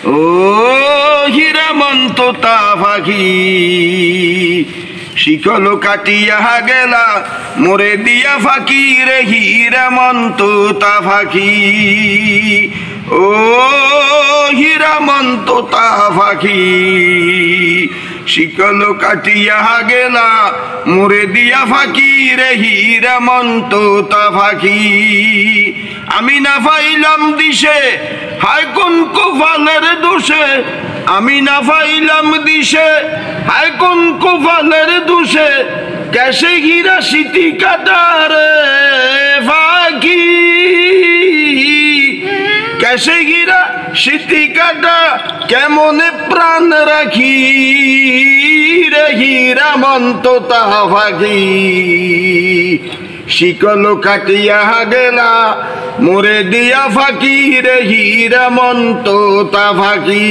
ও হীরামন্ত তা পাখি শিকল কাটিয়া গেলা মোরে দিয়া ফাঁকি রে হীরামন্ত তা পাখি ও হীরামন্ত তা পাখি শিকল কাটিয়া গেলা মোরে দিয়া ফাঁকি রে হীরামন্ত তা পাখি আমি না পাইলাম দিশে হায় কোন কপালের দোষে আমি না পাইলাম দিশে হায় কোন কপালের দোষে কেসে হীরা সিটি কাটারে ফাঁকি কেসে হীরা সিটি কাটা কেমনে প্রাণ রাখি রে হীরামন্ত তা পাখি শিকল কাটিয়া গেলা মোরে দিয়া ফাঁকি রে হীরামন্ত তা পাখি।